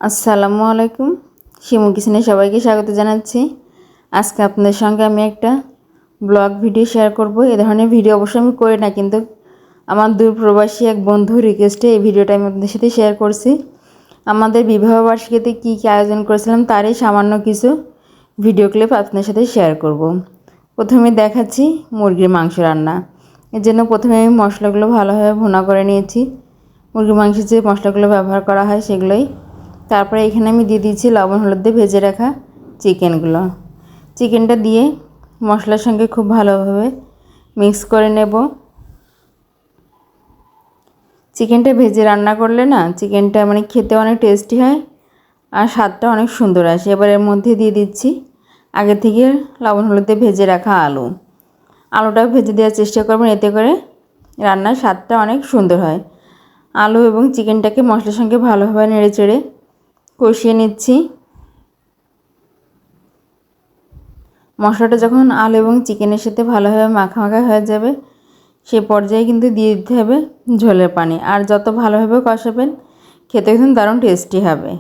আসসালামু আলাইকুম। শিমু কিচেনে সবাইকে স্বাগত জানাচ্ছি। আজকে আপনাদের সঙ্গে আমি একটা ব্লগ ভিডিও শেয়ার করব। এই ধরনের ভিডিও অবশ্যই আমি করি না, কিন্তু আমার দূরপ্রবাসী এক বন্ধু রিকোয়েস্টে এই ভিডিওটা আমি আপনাদের সাথে শেয়ার করছি। আমাদের বিবাহবার্ষিকীতে কী কী আয়োজন করেছিলাম তারই সামান্য কিছু ভিডিও ক্লিপ আপনাদের সাথে শেয়ার করব। প্রথমে দেখাচ্ছি মুরগির মাংস রান্না। এর জন্য প্রথমে আমি মশলাগুলো ভালোভাবে ভুনা করে নিয়েছি। মুরগির মাংসের যে মশলাগুলো ব্যবহার করা হয় সেগুলোই। তারপরে এখানে আমি দিয়ে দিয়েছি লবণ হলুদ দিয়ে ভেজে রাখা চিকেনগুলো। চিকেনটা দিয়ে মশলার সঙ্গে খুব ভালোভাবে মিক্স করে নেব। চিকেনটা ভেজে রান্না করলে না চিকেনটা খেতে অনেক টেস্টি হয় আর স্বাদটা অনেক সুন্দর আসে। এবার এর মধ্যে দিয়ে দিচ্ছি আগে থেকে লবণ হলুদ দিয়ে ভেজে রাখা আলুটাও ভেজে দেওয়ার চেষ্টা করবেন, এতে করে রান্নার স্বাদটা অনেক সুন্দর হয়। আলু এবং চিকেনটাকে মশলার সঙ্গে ভালোভাবে নেড়ে চেড়ে কষিয়ে নিচ্ছি। মশলাটা যখন আলু এবং চিকেনের সাথে ভালোভাবে মাখা হয়ে যাবে সে পর্যায়ে কিন্তু দিয়ে দিতে হবে ঝোলের পানি। আর যত ভালোভাবে কষাবেন খেতে কিন্তু দারুণ টেস্টি হবে।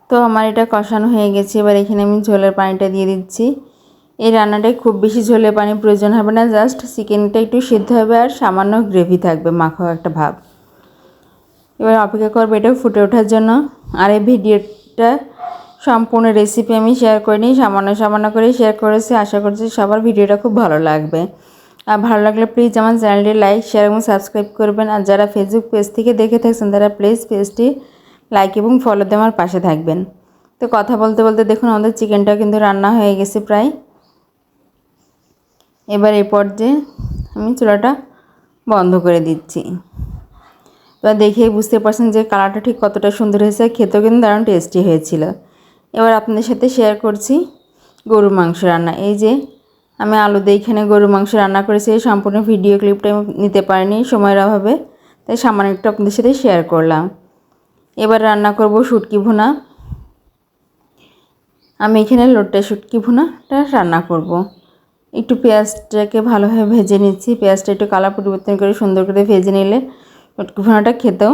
তো আমার এটা কষানো হয়ে গেছে। এবার এখানে আমি ঝোলের পানিটা দিয়ে দিচ্ছি। এই রান্নাটায় খুব বেশি ঝোলের পানি প্রয়োজন হবে না, জাস্ট চিকেনটা একটু সিদ্ধ হবে আর সামান্য গ্রেভি থাকবে, মাখা একটা ভাব। এবার অপেক্ষা করবো এটা ফুটে ওঠার জন্য। আর এই ভিডিওটা সম্পূর্ণ রেসিপি আমি শেয়ার করিনি, সামান্য করে শেয়ার করেছি। আশা করছি সবার ভিডিওটা খুব ভালো লাগবে। আর ভালো লাগলে প্লিজ আমার চ্যানেলটি লাইক শেয়ার এবং সাবস্ক্রাইব করবেন। আর যারা ফেসবুক পেজ থেকে দেখে থাকছেন তারা প্লিজ পেজটি লাইক এবং ফলো দিয়ে আমার পাশে থাকবেন। তো কথা বলতে বলতে দেখুন আমাদের চিকেনটা কিন্তু রান্না হয়ে গেছে প্রায়। এবার এই পর্যায়ে আমি চুলাটা বন্ধ করে দিচ্ছি। এবার দেখেই বুঝতে পারছেন যে কালারটা ঠিক কতটা সুন্দর হয়েছে, খেতেও কিন্তু দারুণ টেস্টি হয়েছিল। এবার আপনাদের সাথে শেয়ার করছি গরুর মাংস রান্না। এই যে আমি আলু দিয়ে এখানে গরুর মাংস রান্না করেছি। এই সম্পূর্ণ ভিডিও ক্লিপটা নিতে পারিনি সময়ের অভাবে, তাই সামান্য একটু আপনাদের সাথে শেয়ার করলাম। এবার রান্না করব শুটকি ভুনা। আমি এখানে লোটটা শুটকি ভুনাটা রান্না করব। একটু পেঁয়াজটাকে ভালোভাবে ভেজে নিচ্ছি। পেঁয়াজটা একটু কালার পরিবর্তন করে সুন্দর করে ভেজে নিলে শুটকি ভুনাটা খেতেও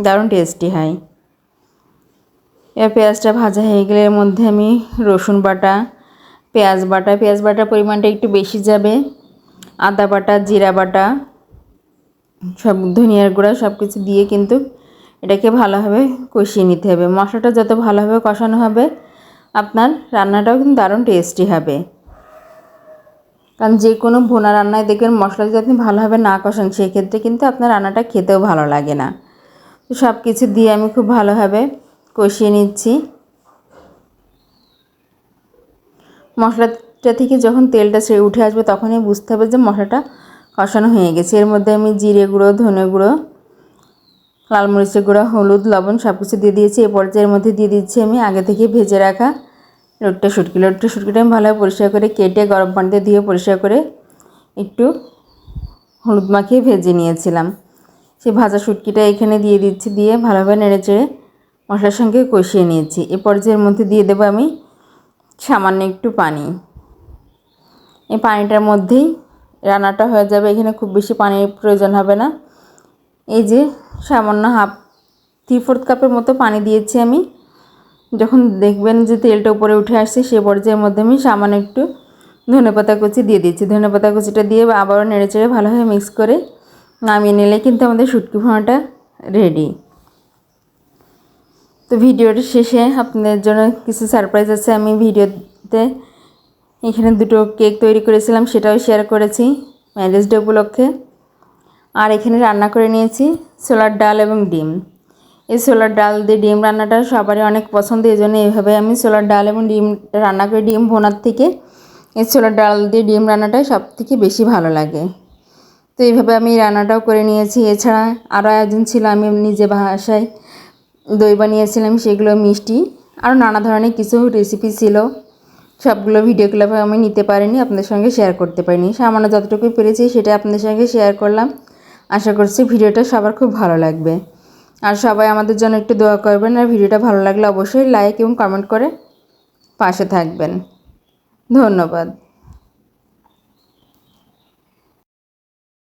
দারুণ টেস্টি হয়। এবার পেঁয়াজটা ভাজা হয়ে গেলে এর মধ্যে আমি রসুন বাটা, পেঁয়াজ বাটার পরিমাণটা একটু বেশি যাবে, আদা বাটা, জিরা বাটা, সব ধনিয়ার গুঁড়া সব কিছু দিয়ে কিন্তু এটাকে ভালোভাবে কষিয়ে নিতে হবে। মশলাটা যত ভালোভাবে কষানো হবে আপনার রান্নাটাও কিন্তু দারুণ টেস্টি হবে। কারণ যে কোনো ভুনা রান্নায় দেখবেন মশলা যদি আপনি ভালোভাবে না কষান সেক্ষেত্রে কিন্তু আপনার রান্নাটা খেতেও ভালো লাগে না। তো সব কিছু দিয়ে আমি খুব ভালোভাবে কষিয়ে নিচ্ছি। মশলাটা থেকে যখন তেলটা ছেড়ে উঠে আসবে তখনই বুঝতে হবে যে মশলাটা কষানো হয়ে গেছে। এর মধ্যে আমি জিরে গুঁড়ো, ধনে গুঁড়ো, লাল মরিচের গুঁড়ো, হলুদ, লবণ সব কিছু দিয়ে দিয়েছি। এই পর্যায়ের মধ্যে দিয়ে দিচ্ছি আমি আগে থেকে ভেজে রাখা লোটটা শুটকিটা আমি ভালোভাবে পরিষ্কার করে কেটে গরম পানিতে দিয়ে পরিষ্কার করে একটু হলুদ মাখিয়ে ভেজে নিয়েছিলাম। সেই ভাজা শুটকিটা এখানে দিয়ে দিচ্ছি, দিয়ে ভালোভাবে নেড়েচেড়ে মশলার সঙ্গে কষিয়ে নিয়েছি। এ পর্যায়ের মধ্যে দিয়ে দেবো আমি সামান্য একটু পানি। এই পানিটার মধ্যেই রান্নাটা হয়ে যাবে, এখানে খুব বেশি পানির প্রয়োজন হবে না। এই যে সামান্য 3/4 কাপের মতো পানি দিয়েছি আমি। যখন দেখবেন যে তেলটা উপরে উঠে আসছে সে পর্যায়ের মধ্যে আমি সামান্য একটু ধনেপাতা কুচি দিয়ে দিচ্ছি। ধনেপাতা কুচিটা দিয়ে আবারও নেড়েচেড়ে ভালোভাবে মিক্স করে নামিয়ে নিলে কিন্তু আমাদের শুটকি ভুনাটা রেডি। তো ভিডিওর শেষে আপনাদের জন্য কিছু সারপ্রাইজ আছে। আমি ভিডিওতে এখানে 2টো কেক তৈরি করেছিলাম, সেটাও শেয়ার করেছি ম্যারেজ ডে উপলক্ষে। আর এখানে রান্না করে নিয়েছি ছোলার ডাল এবং ডিম। এই ছোলার ডাল দিয়ে ডিম রান্নাটা সবারই অনেক পছন্দ, এই জন্য এইভাবে আমি ছোলার ডাল এবং ডিম রান্না করি। ডিম ভোনার থেকে এই ছোলার ডাল দিয়ে ডিম রান্নাটাই সব থেকে বেশি ভালো লাগে। তো এইভাবে আমি রান্নাটাও করে নিয়েছি। এছাড়া আরও আয়োজন ছিল, আমি নিজে বাসায় দই বানিয়েছিলাম, সেগুলো মিষ্টি আরও নানা ধরনের কিছু রেসিপি ছিল। সবগুলো ভিডিও ক্লিপ আমি নিতে পারিনি, আপনাদের সঙ্গে শেয়ার করতে পারিনি। সামান্য যতটুকু পেরেছি সেটা আপনাদের সঙ্গে শেয়ার করলাম। আশা করছি ভিডিওটা সবার খুব ভালো লাগবে। আর সবাই আমাদের জন্য একটু দোয়া করবেন। আর ভিডিওটা ভালো লাগলে অবশ্যই লাইক এবং কমেন্ট করে পাশে থাকবেন। ধন্যবাদ।